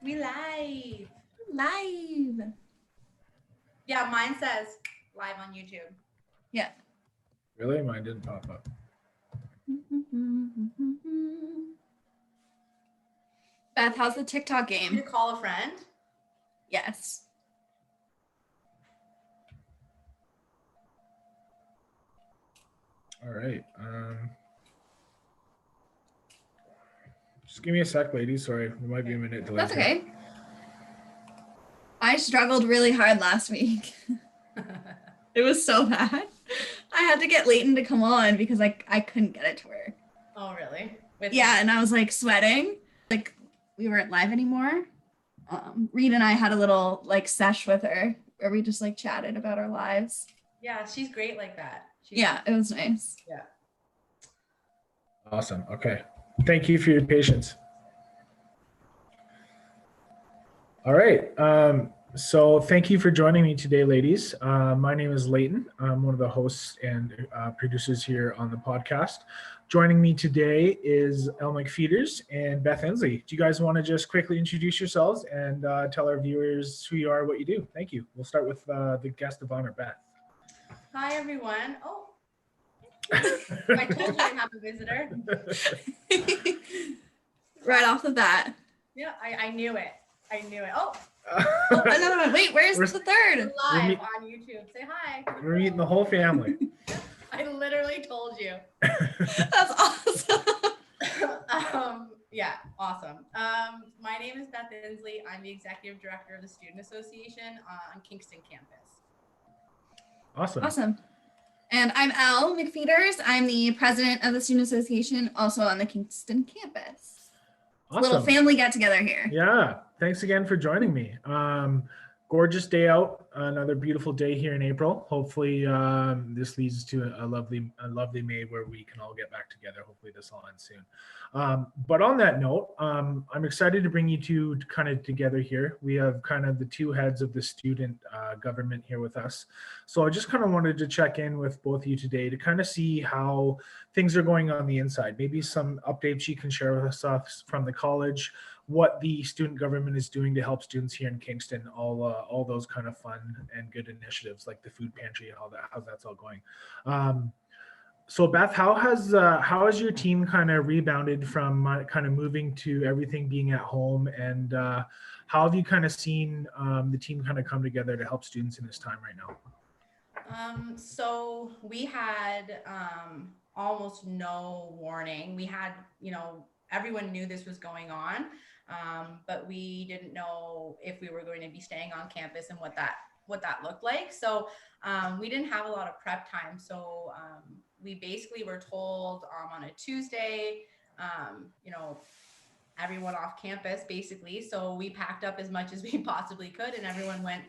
We live. Live. Yeah, mine says live on YouTube. Yeah. Really? Mine didn't pop up. Beth, how's the TikTok You game? call a friend? Yes. All right. Just give me a sec, ladies. Sorry, there might be a minute delay. That's okay. I struggled really hard last week. It was so bad. I had to get Leighton to come on because I couldn't get it to work. Oh, really? Yeah, and I was like sweating. Like we weren't live anymore. Reed and I had a little like sesh with her where we just like chatted about our lives. Yeah, she's great like that. Yeah, it was nice. Yeah. Awesome. Okay. Thank you for your patience. All right. So thank you for joining me today, ladies. My name is Leighton. I'm one of the hosts and producers here on the podcast. Joining me today is Elle McFeeters and Beth Insley. Do you guys want to just quickly introduce yourselves and tell our viewers who you are, what you do? Thank you. We'll start with the guest of honor, Beth. Hi, everyone. Oh, I told you I have a visitor. Right off the bat. Yeah, I knew it. I knew it. Oh, another one. Wait, where's the third? live on YouTube. Say hi. We're meeting the whole family. I literally told you. That's awesome. Yeah, awesome. My name is Beth Insley. I'm the executive director of the Student Association on Kingston campus. Awesome. And I'm Elle McFeeters. I'm the president of the Student Association, also on the Kingston campus. Awesome. Little family get together here. Yeah. Thanks again for joining me. Gorgeous day out, another beautiful day here in April. Hopefully this leads to a lovely May where we can all get back together. Hopefully this will end soon. But on that note, I'm excited to bring you two kind of together here. We have kind of the two heads of the student government here with us. So I just kind of wanted to check in with both of you today to kind of see how things are going on the inside. Maybe some updates you can share with us from the college, what the student government is doing to help students here in Kingston, all those kind of fun and good initiatives like the food pantry, how that's all going. So Beth, how has your team kind of rebounded from kind of moving to everything being at home, and how have you kind of seen the team kind of come together to help students in this time right now? So we had almost no warning. We had, everyone knew this was going on, but we didn't know if we were going to be staying on campus and what that looked like. So we didn't have a lot of prep time. So we basically were told on a Tuesday, everyone off campus basically. So we packed up as much as we possibly could, and everyone went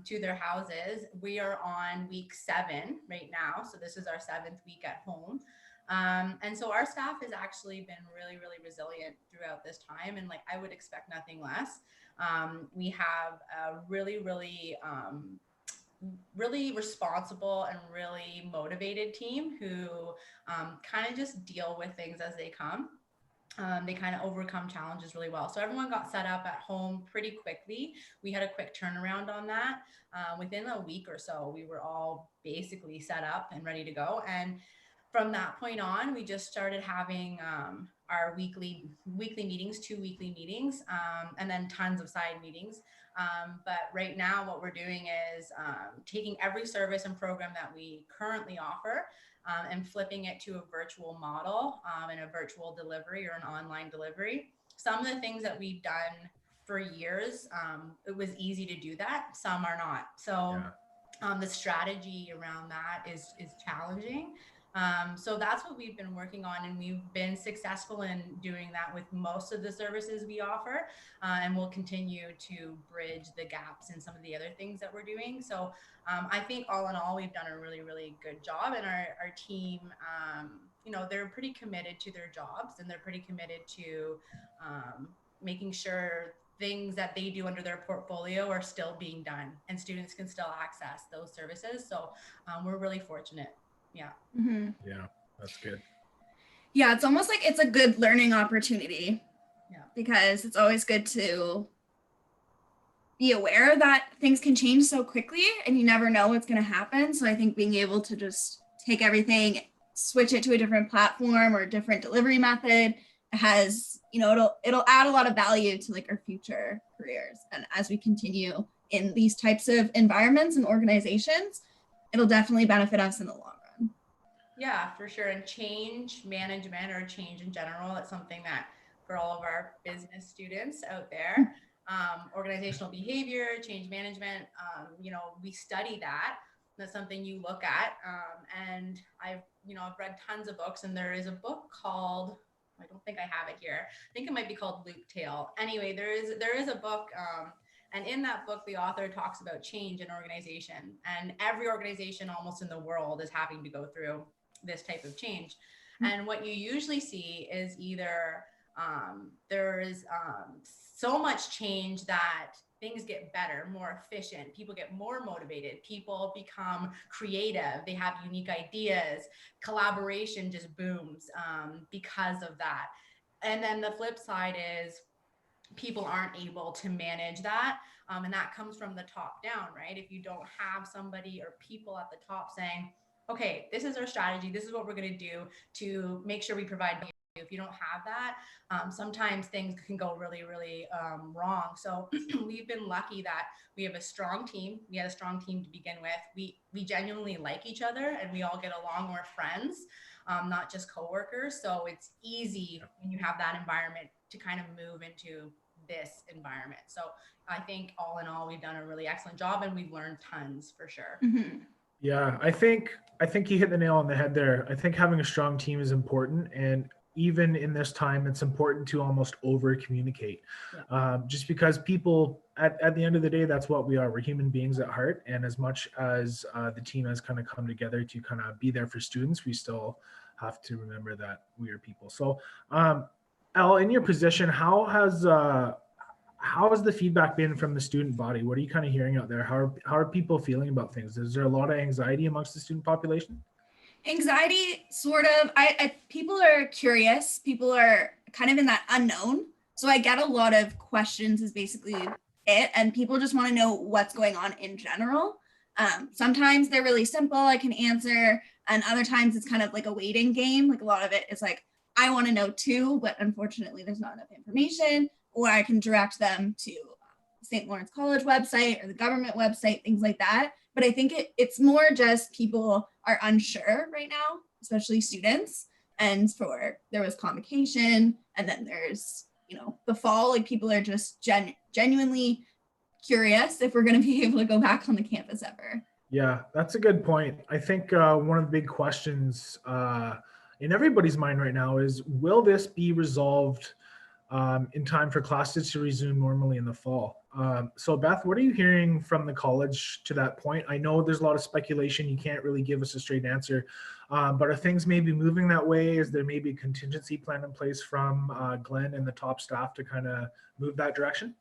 to their houses. We are on week 7 right now. So this is our 7th week at home. And so our staff has actually been really, really resilient throughout this time. And I would expect nothing less. We have a really, really, really responsible and really motivated team who kind of just deal with things as they come. They kind of overcome challenges really well. So everyone got set up at home pretty quickly. We had a quick turnaround on that. Within a week or so, we were all basically set up and ready to go. And from that point on, we just started having our weekly meetings, 2 weekly meetings, and then tons of side meetings. But right now what we're doing is taking every service and program that we currently offer and flipping it to a virtual model and a virtual delivery or an online delivery. Some of the things that we've done for years, it was easy to do that. Some are not. So the strategy around that is challenging. So that's what we've been working on, and we've been successful in doing that with most of the services we offer, and we'll continue to bridge the gaps in some of the other things that we're doing. So I think all in all, we've done a really, really good job, and our team, they're pretty committed to their jobs, and they're pretty committed to making sure things that they do under their portfolio are still being done and students can still access those services. So we're really fortunate. Yeah. Mm-hmm. Yeah, that's good. Yeah, it's almost like it's a good learning opportunity because it's always good to be aware that things can change so quickly and you never know what's going to happen. So I think being able to just take everything, switch it to a different platform or a different delivery method has, it'll add a lot of value to like our future careers. And as we continue in these types of environments and organizations, it'll definitely benefit us in the long run. Yeah, for sure. And change management or change in general, it's something that for all of our business students out there, organizational behavior, change management, we study that. That's something you look at. And I've read tons of books, and there is a book called, I don't think I have it here. I think it might be called Loop Tail. Anyway, there is a book, and in that book, the author talks about change in organization, and every organization almost in the world is having to go through this type of change. And what you usually see is either there is so much change that things get better, more efficient, people get more motivated, people become creative, they have unique ideas, collaboration just booms because of that. And then the flip side is people aren't able to manage that. And that comes from the top down, right? If you don't have somebody or people at the top saying, okay, this is our strategy, this is what we're going to do to make sure we provide value. If you don't have that, sometimes things can go really, really wrong. So we've been lucky that we have a strong team. We had a strong team to begin with. We genuinely like each other, and we all get along. We're friends, not just coworkers. So it's easy when you have that environment to kind of move into this environment. So I think all in all, we've done a really excellent job, and we've learned tons for sure. Mm-hmm. Yeah, I think you hit the nail on the head there. I think having a strong team is important, and even in this time, it's important to almost over communicate. Just because people, at the end of the day, that's what we are. We're human beings at heart, and as much as the team has kind of come together to kind of be there for students, we still have to remember that we are people. So, Elle, in your position, how has the feedback been from the student body? What are you kind of hearing out there? How are people feeling about things? Is there a lot of anxiety amongst the student population? Anxiety, sort of. I people are curious. People are kind of in that unknown. So I get a lot of questions is basically it. And people just want to know what's going on in general. Sometimes they're really simple, I can answer. And other times it's kind of like a waiting game. Like a lot of it is like, I want to know too, but unfortunately there's not enough information. Or I can direct them to St. Lawrence College website or the government website, things like that. But I think it's more just people are unsure right now, especially students. And there was convocation, and then there's, the fall, like people are just genuinely curious if we're going to be able to go back on the campus ever. Yeah, that's a good point. I think one of the big questions in everybody's mind right now is, will this be resolved in time for classes to resume normally in the fall? So Beth, what are you hearing from the college to that point? I know there's a lot of speculation. You can't really give us a straight answer, but are things maybe moving that way? Is there maybe a contingency plan in place from Glenn and the top staff to kind of move that direction?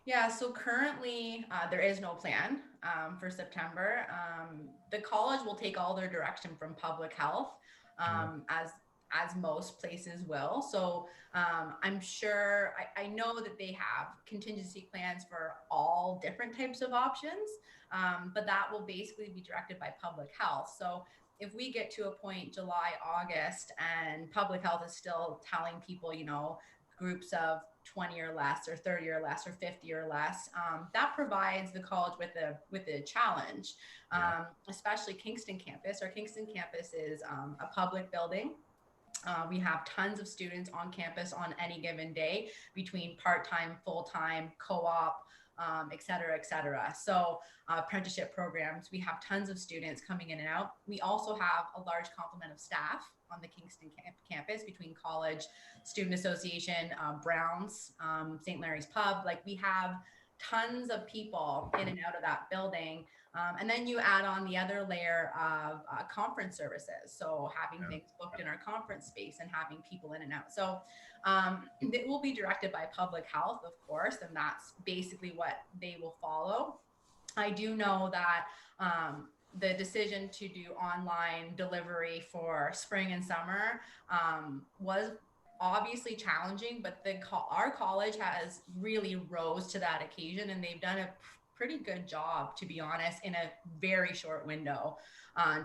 Yeah, so currently there is no plan for September. The college will take all their direction from public health, as most places will. So I'm sure, I know that they have contingency plans for all different types of options, but that will basically be directed by public health. So if we get to a point July, August, and public health is still telling people, groups of 20 or less, or 30 or less, or 50 or less, that provides the college with a challenge, especially Kingston campus. Our Kingston campus is a public building. We have tons of students on campus on any given day, between part-time, full-time, co-op, et cetera, et cetera. So apprenticeship programs, we have tons of students coming in and out. We also have a large complement of staff on the Kingston campus, between college, student association, Browns, St. Larry's Pub. Like, we have tons of people in and out of that building. And then you add on the other layer of conference services. So having things booked in our conference space and having people in and out. So it will be directed by public health, of course, and that's basically what they will follow. I do know that the decision to do online delivery for spring and summer was obviously challenging, but our college has really rose to that occasion, and they've done a pretty good job, to be honest, in a very short window,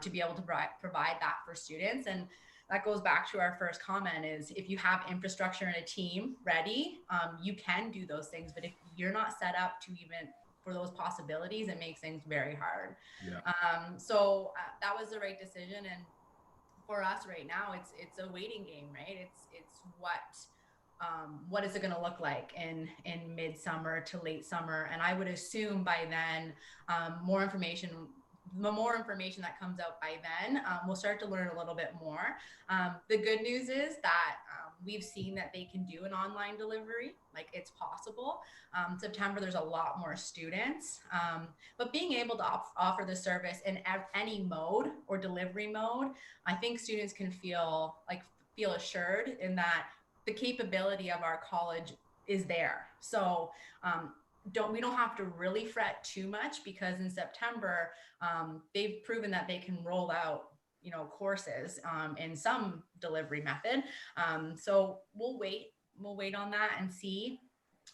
to be able to provide that for students. And that goes back to our first comment, is if you have infrastructure and a team ready, you can do those things. But if you're not set up to even for those possibilities, it makes things very hard. Yeah. That was the right decision. And for us right now, it's a waiting game, right? It's what is it going to look like in midsummer to late summer? And I would assume by then, more information the more information that comes out by then, we'll start to learn a little bit more. The good news is that we've seen that they can do an online delivery, like it's possible. September, there's a lot more students, but being able to offer the service in any mode or delivery mode, I think students can feel assured in that the capability of our college is there. So we don't have to really fret too much, because in September, they've proven that they can roll out courses in some delivery method. So we'll wait on that and see.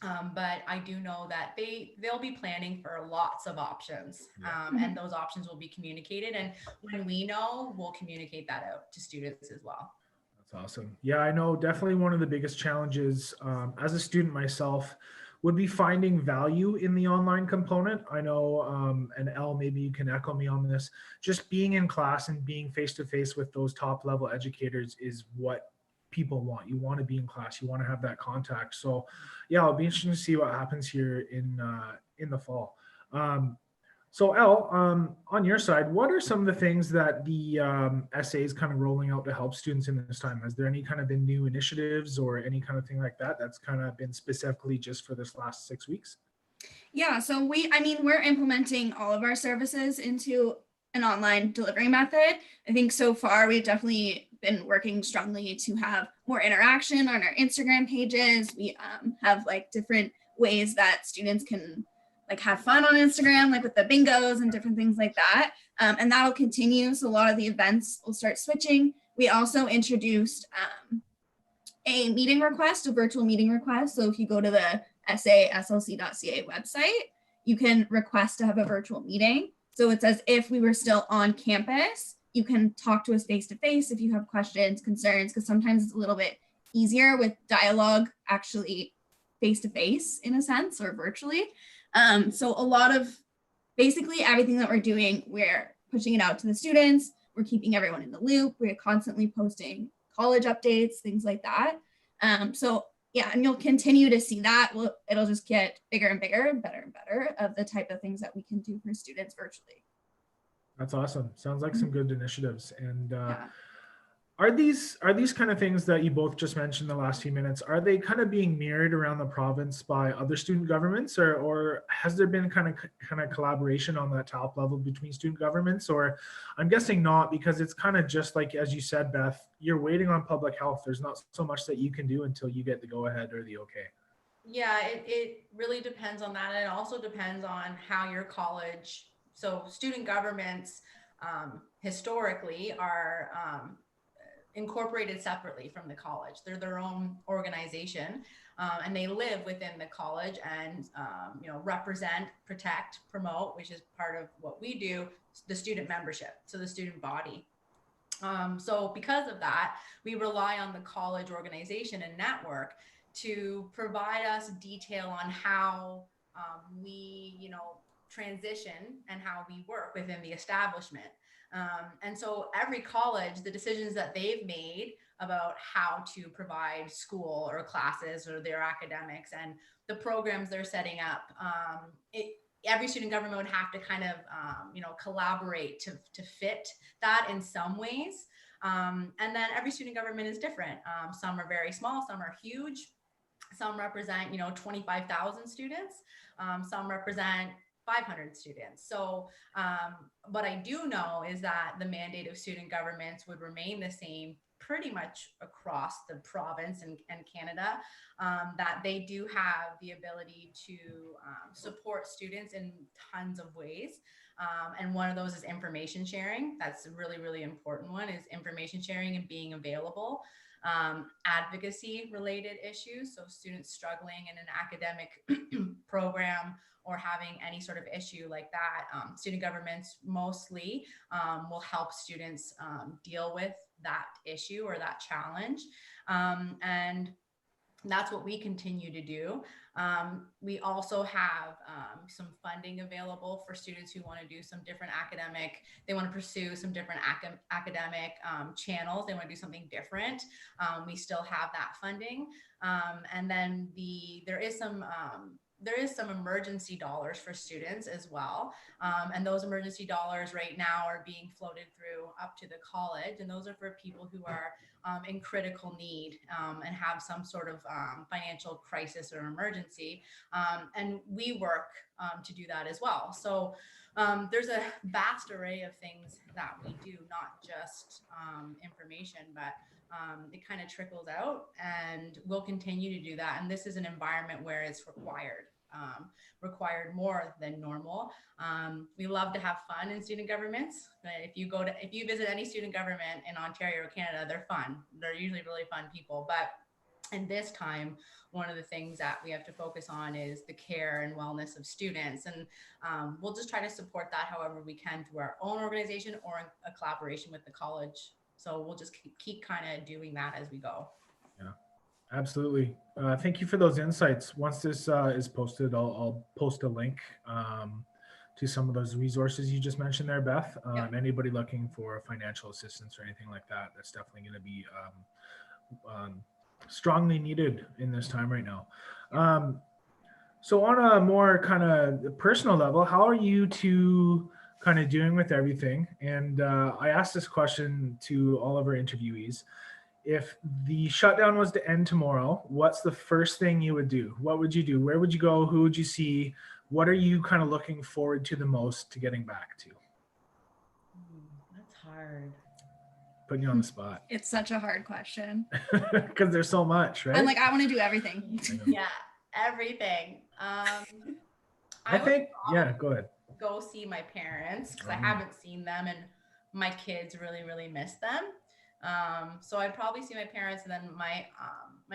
But I do know that they'll be planning for lots of options, and those options will be communicated. And when we know, we'll communicate that out to students as well. That's awesome. Yeah, I know definitely one of the biggest challenges as a student myself would be finding value in the online component. I know, and Elle, maybe you can echo me on this, just being in class and being face-to-face with those top level educators is what people want. You want to be in class, you want to have that contact. So yeah, it'll be interesting to see what happens here in the fall. So Elle, on your side, what are some of the things that the SA is kind of rolling out to help students in this time? Has there any kind of been new initiatives or any kind of thing like that that's kind of been specifically just for this last 6 weeks? Yeah, so we're implementing all of our services into an online delivery method. I think so far we've definitely been working strongly to have more interaction on our Instagram pages. We have like different ways that students can like have fun on Instagram, like with the bingos and different things like that. And that'll continue. So a lot of the events will start switching. We also introduced a meeting request, a virtual meeting request. So if you go to the saslc.ca website, you can request to have a virtual meeting. So it's as if we were still on campus. You can talk to us face to face if you have questions, concerns, because sometimes it's a little bit easier with dialogue actually face to face in a sense, or virtually. So a lot of basically everything that we're doing, we're pushing it out to the students. We're keeping everyone in the loop. We're constantly posting college updates, things like that. So yeah, and you'll continue to see that. It'll just get bigger and bigger and better of the type of things that we can do for students virtually. That's awesome. Sounds like some good initiatives. And Yeah. Are these kind of things that you both just mentioned in the last few minutes, are they kind of being mirrored around the province by other student governments, or has there been kind of collaboration on that top level between student governments? Or I'm guessing not, because it's kind of just like, as you said, Beth, you're waiting on public health. There's not so much that you can do until you get the go ahead or the okay. Yeah, it really depends on that. And it also depends on how your college, so student governments historically are incorporated separately from the college. They're their own organization, and they live within the college and represent, protect, promote, which is part of what we do, the student membership, so the student body. So because of that, we rely on the college organization and network to provide us detail on how we transition and how we work within the establishment. And so every college, the decisions that they've made about how to provide school or classes or their academics and the programs they're setting up, every student government would have to kind of, collaborate to fit that in some ways. And then every student government is different. Some are very small, some are huge. Some represent, 25,000 students. Some represent 500 students. So what I do know is that the mandate of student governments would remain the same pretty much across the province and Canada, that they do have the ability to support students in tons of ways. And one of those is information sharing. That's a really, really important one, is information sharing and being available. advocacy related issues. So students struggling in an academic program or having any sort of issue like that, student governments mostly will help students deal with that issue or that challenge. And that's what we continue to do. We also have some funding available for students who want to do some different they want to pursue some different academic channels. They want to do something different. We still have that funding. And then there is some emergency dollars for students as well. And those emergency dollars right now are being floated through up to the college. And those are for people who are in critical need and have some sort of financial crisis or emergency. And we work to do that as well. So there's a vast array of things that we do, not just information, but it kind of trickles out, and we'll continue to do that. And this is an environment where it's required more than normal. We love to have fun in student governments. If you visit any student government in Ontario or Canada, they're fun. They're usually really fun people. But in this time, one of the things that we have to focus on is the care and wellness of students. And we'll just try to support that however we can through our own organization or in a collaboration with the college. So we'll just keep kind of doing that as we go. Yeah. Absolutely. Thank you for those insights. Once this is posted, I'll post a link to some of those resources you just mentioned there, Beth. Anybody looking for financial assistance or anything like that, that's definitely going to be strongly needed in this time right now. So on a more kind of personal level, how are you two kind of doing with everything? And I asked this question to all of our interviewees. If the shutdown was to end tomorrow, what's the first thing you would do? What would you do? Where would you go? Who would you see? What are you kind of looking forward to the most to getting back to? That's hard. Putting you on the spot. It's such a hard question. Because there's so much, right? I'm like, I want to do everything. Yeah, everything. I think, yeah, go ahead. Go see my parents because I haven't seen them, and my kids really, really miss them. So I'd probably see my parents, and then my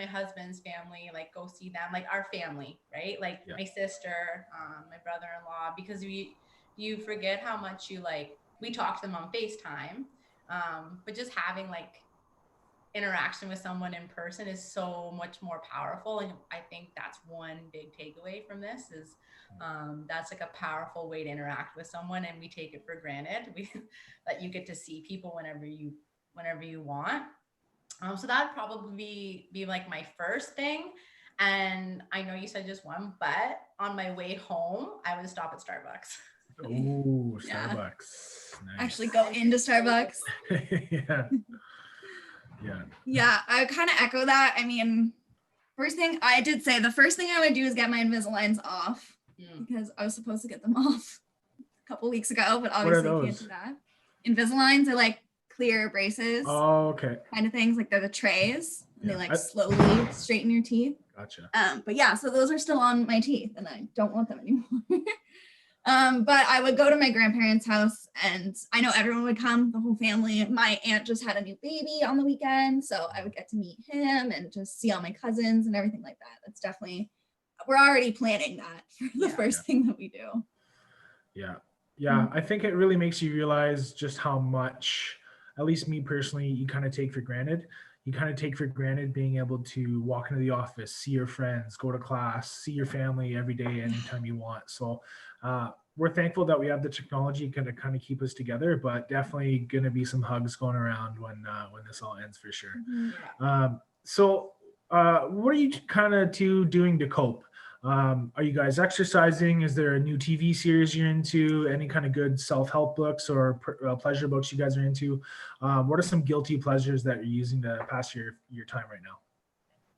husband's family, like go see them, like our family, right? Like my sister, my brother-in-law, because you forget how much we talk to them on FaceTime. But just having like interaction with someone in person is so much more powerful. And I think that's one big takeaway from this is that's like a powerful way to interact with someone, and we take it for granted that you get to see people whenever you want. So that'd probably be like my first thing. And I know you said just one, but on my way home, I would stop at Starbucks. Oh, Starbucks. Nice. Actually go into Starbucks. Yeah, I kind of echo that. I mean, the first thing I would do is get my Invisaligns off because I was supposed to get them off a couple weeks ago, but obviously can't do that. Invisaligns are like clear braces. Oh, okay. Kind of things, like they're the trays. And they like slowly straighten your teeth. Gotcha. But yeah, so those are still on my teeth and I don't want them anymore. But I would go to my grandparents' house, and I know everyone would come, the whole family. My aunt just had a new baby on the weekend, so I would get to meet him and just see all my cousins and everything like that. That's definitely, we're already planning that for the first thing that we do. Yeah. I think it really makes you realize just how much, at least me personally, you kind of take for granted. You kind of take for granted being able to walk into the office, see your friends, go to class, see your family every day, anytime you want. So we're thankful that we have the technology to kind of keep us together, but definitely going to be some hugs going around when this all ends for sure. So what are you kind of doing to cope? Are you guys exercising? Is there a new TV series you're into? Any kind of good self-help books or pleasure books you guys are into? What are some guilty pleasures that you're using to pass your time right now?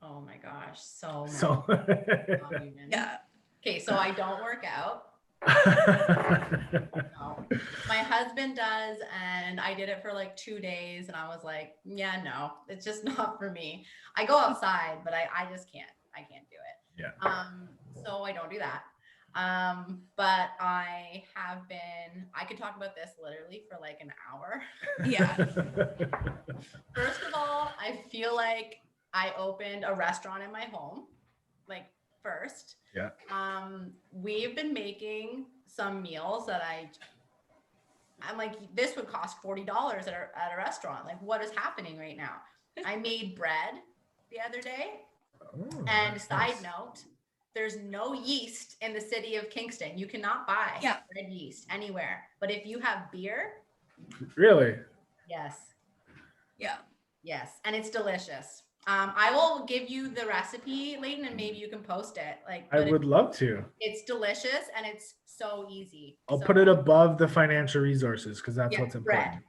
Oh my gosh, so many. Yeah. Okay, so I don't work out. No. My husband does, and I did it for like 2 days, and I was like, yeah, no, it's just not for me. I go outside, but I just can't. I can't do it. Yeah. So I don't do that. But I could talk about this literally for like an hour. Yeah. First of all, I feel like I opened a restaurant in my home, like first. Yeah. We've been making some meals that I'm like, this would cost $40 at a restaurant. Like, what is happening right now? I made bread the other day. Oh, And nice. side note, there's no yeast in the city of Kingston. You cannot buy bread yeast anywhere. But if you have beer, Really? yes. Yeah. Yes. And it's delicious. I will give you the recipe, Leighton, and maybe you can post it. Like, I would love to. It's delicious and it's so easy. I'll put it above the financial resources because that's what's important.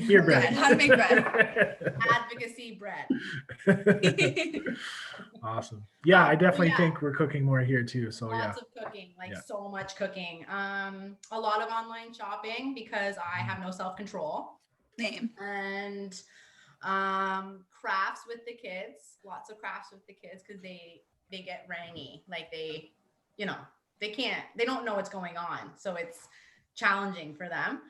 Your bread. How to make bread. Advocacy bread. Awesome. Yeah, I definitely think we're cooking more here too. So lots of cooking, like so much cooking. A lot of online shopping because I have no self-control. Same. And crafts with the kids, lots of crafts with the kids because they get rangy, like they don't know what's going on, so it's challenging for them.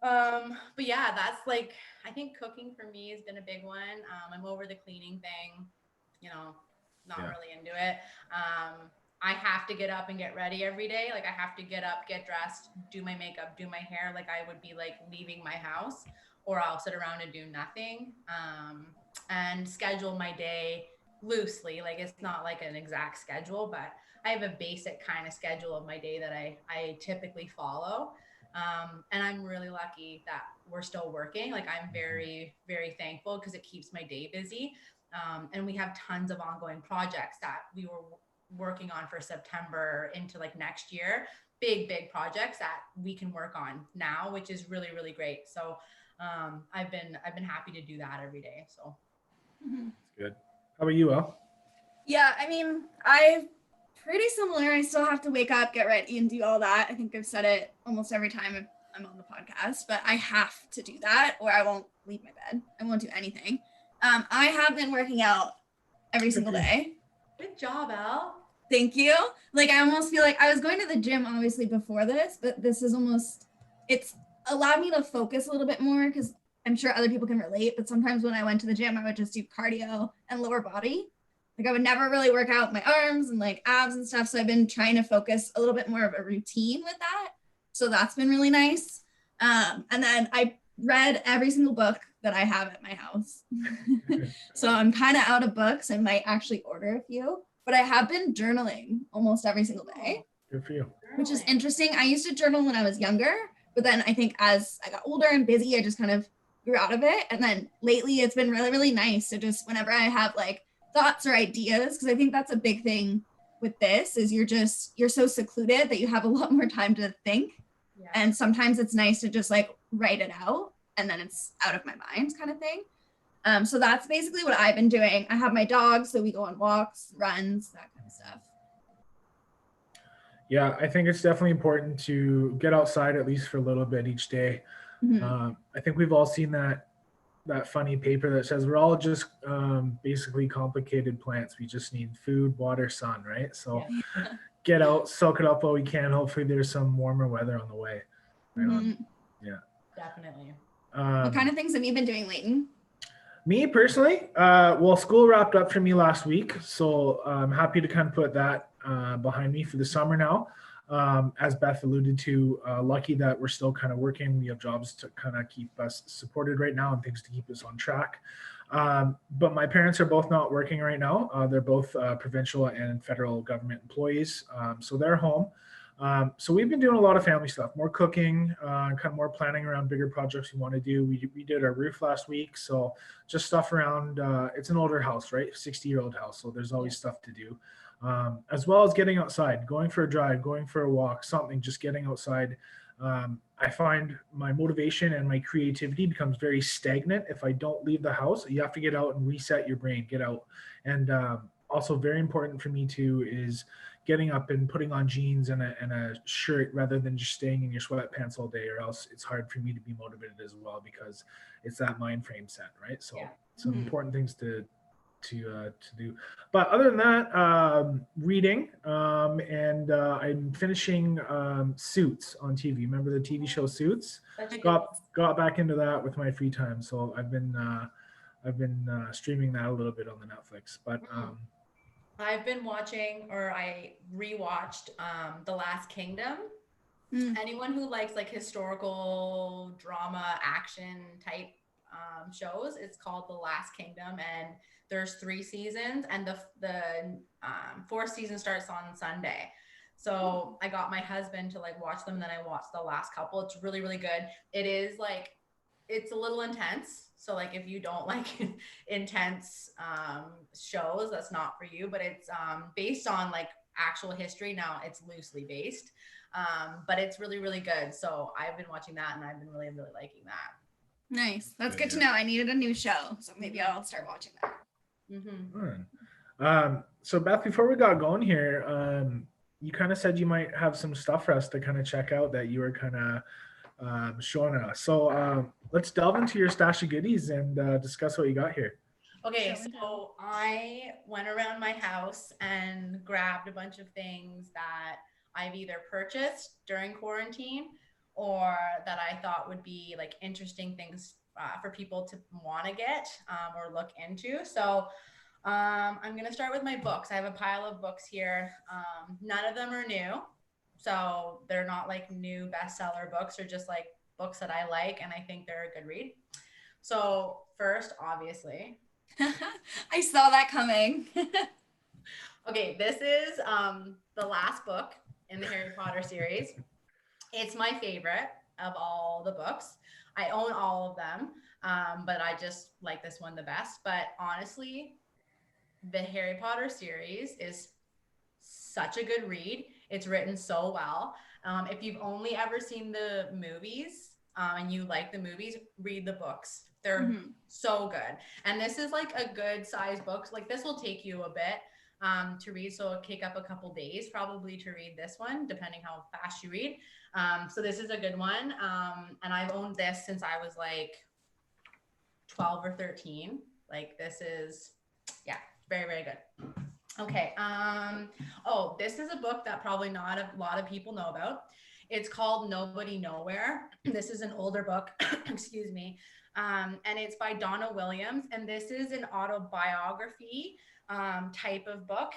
But yeah, that's like, I think cooking for me has been a big one. I'm over the cleaning thing, not really into it. I have to get up and get ready every day. Like I have to get up, get dressed, do my makeup, do my hair. Like I would be like leaving my house, or I'll sit around and do nothing, and schedule my day loosely. Like it's not like an exact schedule, but I have a basic kind of schedule of my day that I typically follow. And I'm really lucky that we're still working. Like I'm very, very thankful because it keeps my day busy. And we have tons of ongoing projects that we were working on for September into like next year. Big projects that we can work on now, which is really, really great. So I've been happy to do that every day. So good. How about you, Elle? Yeah, I mean, I'm pretty similar. I still have to wake up, get ready, and do all that. I think I've said it almost every time I'm on the podcast, but I have to do that or I won't leave my bed. I won't do anything. I have been working out every single day. Good job, Elle. Thank you. Like I almost feel like I was going to the gym obviously before this, but this is almost, it's allowed me to focus a little bit more because I'm sure other people can relate, but sometimes when I went to the gym, I would just do cardio and lower body. Like I would never really work out my arms and like abs and stuff. So I've been trying to focus a little bit more of a routine with that. So that's been really nice. And then I read every single book that I have at my house. So I'm kind of out of books. I might actually order a few, but I have been journaling almost every single day. Good for you. Which is interesting. I used to journal when I was younger, but then I think as I got older and busy, I just kind of grew out of it. And then lately it's been really, really nice to just, whenever I have like thoughts or ideas, because I think that's a big thing with this is you're so secluded that you have a lot more time to think. Yeah. And sometimes it's nice to just like write it out and then it's out of my mind kind of thing. So that's basically what I've been doing. I have my dogs, so we go on walks, runs, that kind of stuff. Yeah, I think it's definitely important to get outside at least for a little bit each day. Mm-hmm. I think we've all seen that funny paper that says we're all just basically complicated plants. We just need food, water, sun, right? So get out, soak it up while we can. Hopefully there's some warmer weather on the way. Right on. Yeah. Definitely. What kind of things have you been doing, Leighton? Me personally, well, school wrapped up for me last week. So I'm happy to kind of put that behind me for the summer now. As Beth alluded to, lucky that we're still kind of working. We have jobs to kind of keep us supported right now and things to keep us on track. But my parents are both not working right now. They're both provincial and federal government employees. So they're home. So we've been doing a lot of family stuff, more cooking, kind of more planning around bigger projects we want to do. We did our roof last week. So just stuff around, it's an older house, right? 60-year-old house. So there's always stuff to do. As well as getting outside, going for a drive, going for a walk, something, just getting outside. I find my motivation and my creativity becomes very stagnant if I don't leave the house. You have to get out and reset your brain, get out. And also very important for me too is getting up and putting on jeans and a shirt rather than just staying in your sweatpants all day, or else it's hard for me to be motivated as well because it's that mind frame set, right? So some important things to to do. But other than that, reading, and I'm finishing Suits on TV. Remember the TV show Suits? Such a good Got back into that with my free time, so I've been streaming that a little bit on the Netflix. But I've been watching, or I rewatched The Last Kingdom. Anyone who likes like historical drama action type shows, it's called The Last Kingdom, and there's 3 seasons, and the fourth season starts on Sunday. So I got my husband to like watch them, and then I watched the last couple. It's really, really good. It is like, it's a little intense. So like if you don't like intense shows, that's not for you, but it's based on like actual history. Now it's loosely based, but it's really, really good. So I've been watching that, and I've been really, really liking that. Nice. That's good to know. I needed a new show, so maybe I'll start watching that. So Beth, before we got going here, you kind of said you might have some stuff for us to kind of check out that you were kind of showing us. So let's delve into your stash of goodies and discuss what you got here. Okay, so I went around my house and grabbed a bunch of things that I've either purchased during quarantine or that I thought would be like interesting things for people to want to get or look into. So I'm going to start with my books. I have a pile of books here. None of them are new. So they're not like new bestseller books, or just like books that I like and I think they're a good read. So first, obviously, I saw that coming. okay, this is the last book in the Harry Potter series. It's my favorite of all the books. I own all of them, but I just like this one the best. But honestly, the Harry Potter series is such a good read. It's written so well. If you've only ever seen the movies and you like the movies, read the books. They're so good. And this is like a good size book. Like this will take you a bit to read. So it'll take up a couple days probably to read this one, depending how fast you read. So this is a good one. And I've owned this since I was like 12 or 13. Like this is, yeah, very, very good. Okay. Oh, this is a book that probably not a lot of people know about. It's called Nobody Nowhere. This is an older book, excuse me. And it's by Donna Williams. And this is an autobiography type of book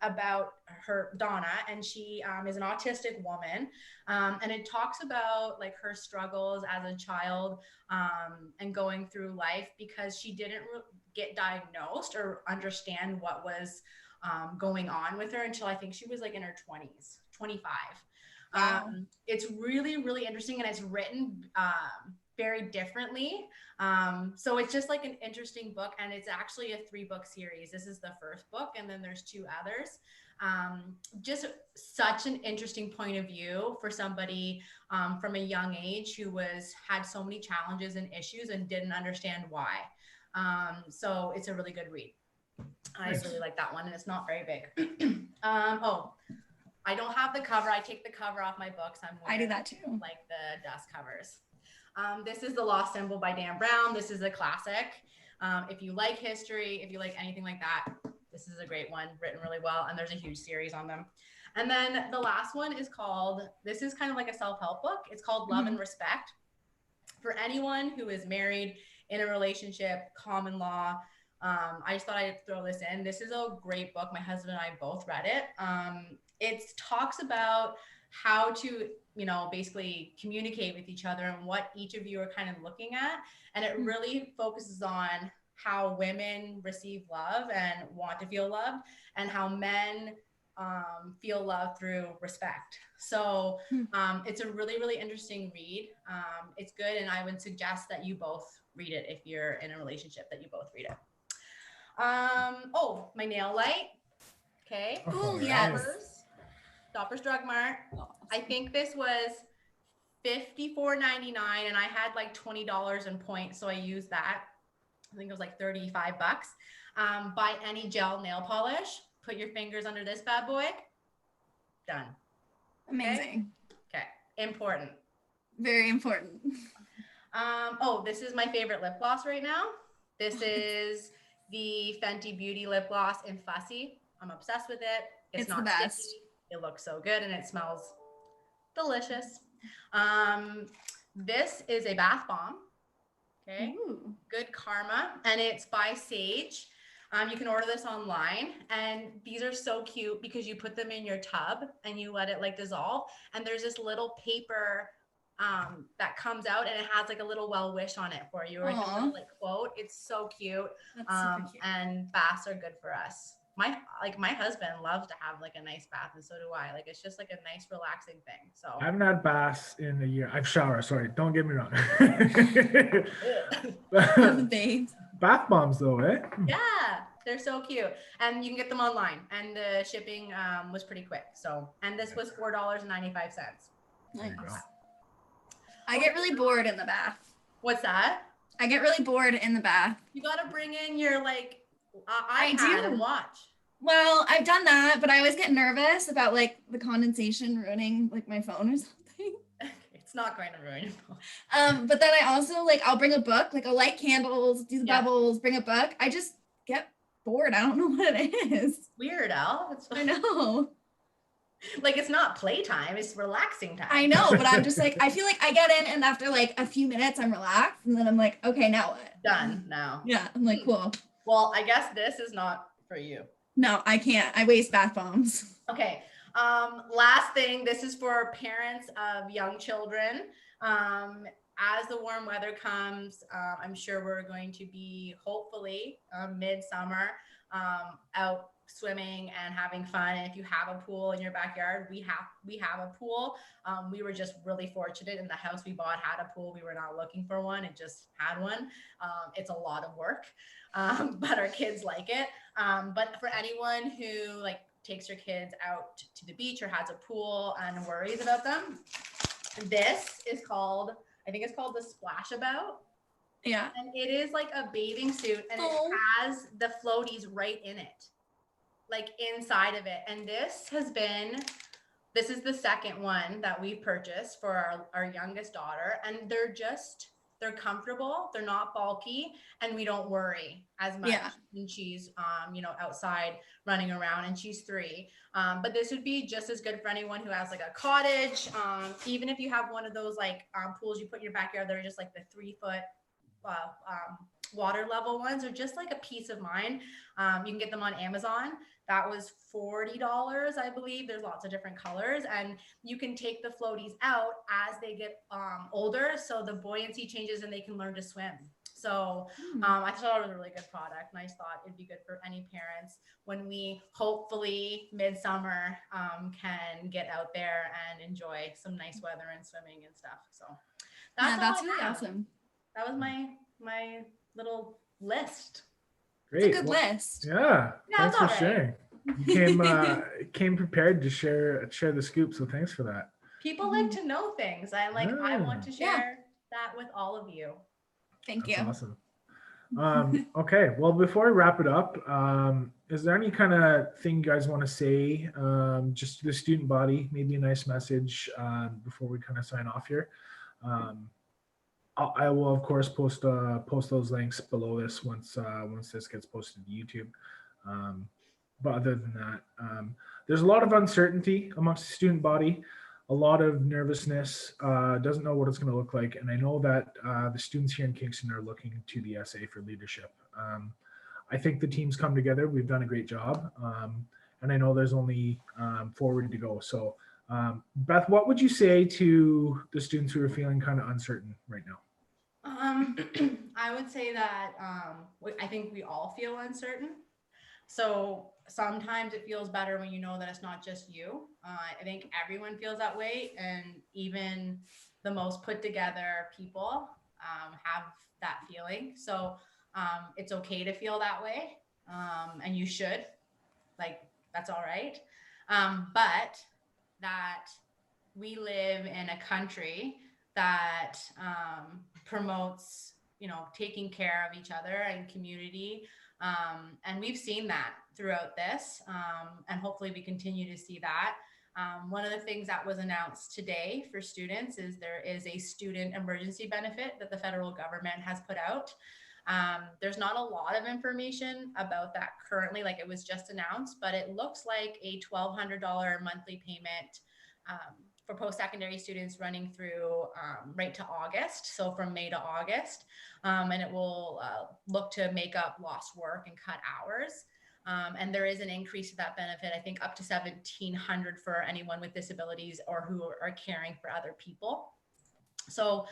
about her, Donna, and she is an autistic woman. And it talks about like her struggles as a child and going through life because she didn't get diagnosed or understand what was going on with her until I think she was like in her 20s, 25. Wow. It's really, really interesting, and it's written very differently. So it's just like an interesting book, and it's actually a 3-book series. This is the first book, and then there's 2 others. Just such an interesting point of view for somebody from a young age who had so many challenges and issues and didn't understand why. So it's a really good read. I really like that one, and it's not very big. Oh, I don't have the cover. I take the cover off my books. I do that too. Like the dust covers. This is The Lost Symbol by Dan Brown. This is a classic. If you like history, if you like anything like that, this is a great one, written really well. And there's a huge series on them. And then the last one is called, this is kind of like a self-help book. It's called Love and Respect. For anyone who is married, in a relationship, common law, I just thought I'd throw this in. This is a great book. My husband and I both read it. It talks about how to, basically communicate with each other and what each of you are kind of looking at. And it really focuses on how women receive love and want to feel loved, and how men feel love through respect. So it's a really, really interesting read. It's good. And I would suggest that you both read it if you're in a relationship, that you both read it. Oh, my nail light. Okay. Oh, yes. Stoppers Drug Mart. I think this was $54.99, and I had like $20 in points, so I used that. I think it was like $35. Buy any gel nail polish. Put your fingers under this bad boy. Done. Amazing. Okay. Important. Very important. Oh, this is my favorite lip gloss right now. This is the Fenty Beauty lip gloss in Fussy. I'm obsessed with it. It's It's the not best. sticky. It looks so good and it smells delicious. This is a bath bomb. Okay. Ooh. Good Karma, and it's by Sage. You can order this online, and these are so cute because you put them in your tub and you let it like dissolve. And there's this little paper that comes out, and it has like a little well wish on it for you, or like a little like quote. It's so cute. That's super cute. And baths are good for us. My husband loves to have like a nice bath, and so do I. Like it's just like a nice relaxing thing. So I haven't had baths in a year. I've showered. Sorry, don't get me wrong. Babes. Bath bombs, though, eh? yeah, they're so cute, and you can get them online, and the shipping was pretty quick. So, and this was $4.95. Nice. go. I get really bored in the bath. What's that? I get really bored in the bath. You gotta bring in your like I iPad do. and watch. Well, I've done that, but I always get nervous about like the condensation ruining like my phone or something. It's not going to ruin your phone. But then I also like I'll bring a book, like I'll light candles, do the Yeah. bubbles, bring a book. I just get bored. I don't know what it is. Weird, Al. It's I know. like it's not playtime; it's relaxing time. I know, but I'm just like I feel like I get in and after like a few minutes I'm relaxed and then I'm like, okay, now what? Done now. Yeah, I'm like, cool. Well, I guess this is not for you. No, I can't. I waste bath bombs. Okay. Last thing, this is for parents of young children. As the warm weather comes, I'm sure we're going to be hopefully midsummer out swimming and having fun. And if you have a pool in your backyard, we have a pool. We were just really fortunate in the house we bought had a pool. We were not looking for one. It just had one. It's a lot of work, but our kids like it. But for anyone who like takes your kids out to the beach or has a pool and worries about them, this is called, I think it's called the Splash About. Yeah. And it is like a bathing suit, and Oh. it has the floaties right in it, like inside of it. And this is the second one that we purchased for our youngest daughter. And they're comfortable, they're not bulky, and we don't worry as much when she's, outside running around, and she's 3. But this would be just as good for anyone who has like a cottage. Even if you have one of those like pools you put in your backyard, they're just like the 3-foot water level ones, or just like a peace of mind. You can get them on Amazon. That was $40, I believe. There's lots of different colors, and you can take the floaties out as they get older, so the buoyancy changes and they can learn to swim. So I thought it was a really good product, and I thought it'd be good for any parents when we hopefully midsummer can get out there and enjoy some nice weather and swimming and stuff. So That's all I really have. awesome. That was my little list. Great. It's a good list. Yeah. Yeah, Thanks it's for all right. sharing. You came prepared to share the scoop. So thanks for that. People like to know things. I want to Yeah. share that with all of you. Thank That's you. awesome. Okay. Well, before we wrap it up, is there any kind of thing you guys want to say, just to the student body, maybe a nice message before we kind of sign off here? I will of course post those links below this once this gets posted to YouTube. But other than that, there's a lot of uncertainty amongst the student body, a lot of nervousness, doesn't know what it's going to look like. And I know that the students here in Kingston are looking to the SA for leadership. I think the team's come together. We've done a great job. And I know there's only forward to go. So Beth, what would you say to the students who are feeling kind of uncertain right now? I would say that I think we all feel uncertain. So sometimes it feels better when you know that it's not just you. I think everyone feels that way, and even the most put together people have that feeling. So it's okay to feel that way, and you should. Like, that's all right. But that we live in a country that promotes, taking care of each other and community. And we've seen that throughout this, and hopefully we continue to see that. One of the things that was announced today for students is there is a student emergency benefit that the federal government has put out. There's not a lot of information about that currently, like it was just announced, but it looks like a $1,200 monthly payment for post-secondary students running through right to August. So from May to August, and it will look to make up lost work and cut hours. And there is an increase to that benefit, I think up to $1,700 for anyone with disabilities or who are caring for other people. So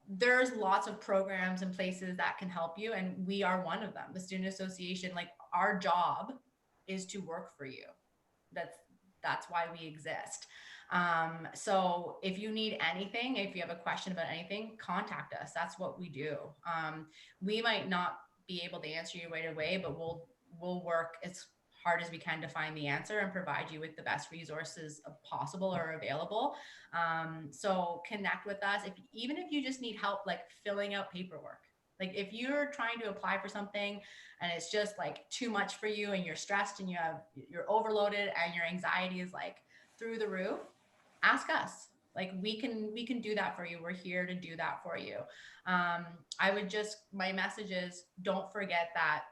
there's lots of programs and places that can help you, and we are one of them. The Student Association, like our job is to work for you. That's why we exist. So if you need anything, if you have a question about anything, contact us. That's what we do. We might not be able to answer you right away, but we'll work as hard as we can to find the answer and provide you with the best resources possible or available. So connect with us. Even if you just need help, like filling out paperwork, like if you're trying to apply for something and it's just like too much for you and you're stressed and you're overloaded and your anxiety is like through the roof, ask us. Like we can do that for you. We're here to do that for you. My message is don't forget that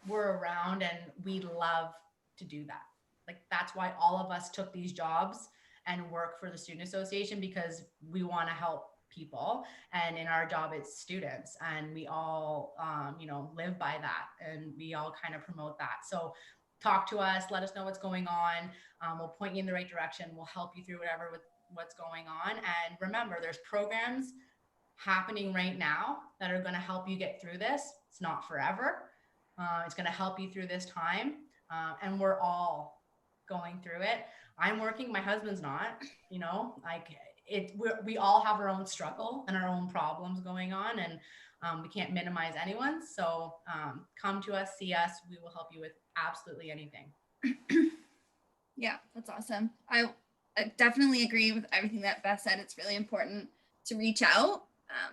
we're around and we love to do that. Like that's why all of us took these jobs and work for the Student Association, because we want to help people, and in our job it's students, and we all live by that, and we all kind of promote that. So talk to us, let us know what's going on. We'll point you in the right direction. We'll help you through what's going on. And remember, there's programs happening right now that are going to help you get through this. It's not forever. It's going to help you through this time. And we're all going through it. I'm working, my husband's not, we all have our own struggle and our own problems going on, and we can't minimize anyone's. So come to us, see us. We will help you with absolutely anything. Yeah, that's awesome. I definitely agree with everything that Beth said. It's really important to reach out.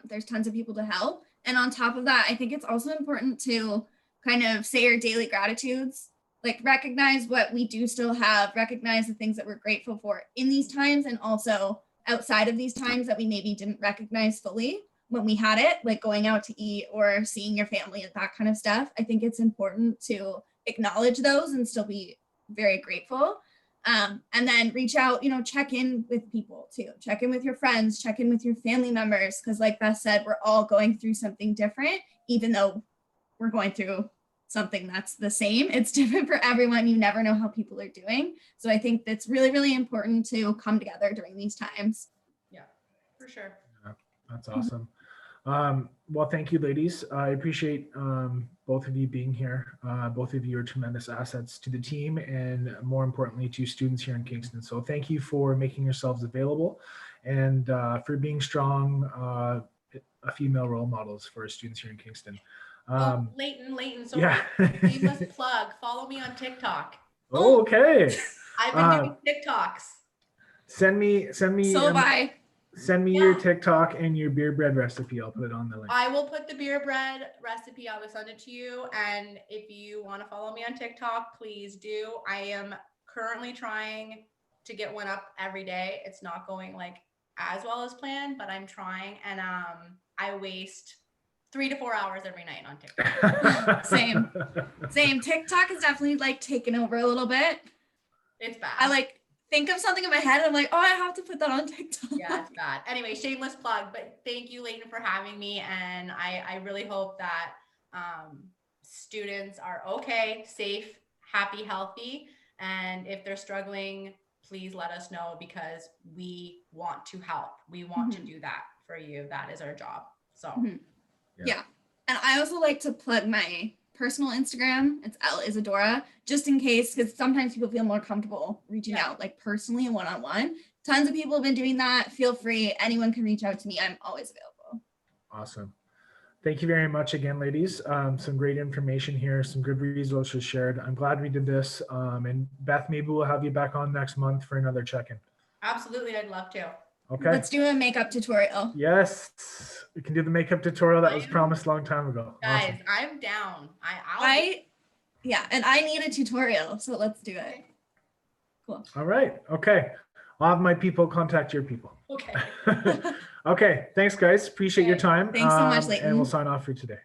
There's tons of people to help. And on top of that, I think it's also important to kind of say your daily gratitudes, like recognize what we do still have, recognize the things that we're grateful for in these times, and also outside of these times that we maybe didn't recognize fully when we had it, like going out to eat or seeing your family and that kind of stuff. I think it's important to acknowledge those and still be very grateful. And then reach out, check in with people too. Check in with your friends, check in with your family members. Because like Beth said, we're all going through something different, even though we're going through something that's the same. It's different for everyone. You never know how people are doing. So I think that's really, really important to come together during these times. Yeah, for sure. Yeah, that's awesome. Well, thank you, ladies. I appreciate both of you being here. Both of you are tremendous assets to the team, and more importantly, to students here in Kingston. So thank you for making yourselves available, and for being strong, female role models for students here in Kingston. Leighton, sorry. Yeah. Shameless plug. Follow me on TikTok. Oh, okay. I've been doing TikToks. Send me. So bye. Send me your TikTok and your beer bread recipe. I'll put it on the link. I will put the beer bread recipe. I will send it to you. And if you want to follow me on TikTok, please do. I am currently trying to get one up every day. It's not going like as well as planned, but I'm trying. And I waste 3 to 4 hours every night on TikTok. Same. TikTok is definitely like taken over a little bit. It's bad. I think of something in my head and I'm like, oh, I have to put that on TikTok. Yeah, it's bad. Anyway, shameless plug, but thank you, Leighton, for having me. And I really hope that students are okay, safe, happy, healthy. And if they're struggling, please let us know, because we want to help. We want to do that for you. That is our job. So yeah. And I also like to plug my personal Instagram. It's @Isadora, just in case, because sometimes people feel more comfortable reaching out like personally and one-on-one. Tons of people have been doing that. Feel free. Anyone can reach out to me. I'm always available. Awesome. Thank you very much again, ladies. Some great information here, some good resources shared. I'm glad we did this. And Beth, maybe we'll have you back on next month for another check-in. Absolutely. I'd love to. Okay. Let's do a makeup tutorial. Yes. We can do the makeup tutorial that was promised a long time ago. Guys, Awesome. I'm down. And I need a tutorial, so let's do it. Cool. All right. Okay. I'll have my people contact your people. Okay. Okay, thanks guys. Appreciate your Okay. time. Thanks so much, And Leighton. we'll sign off for today.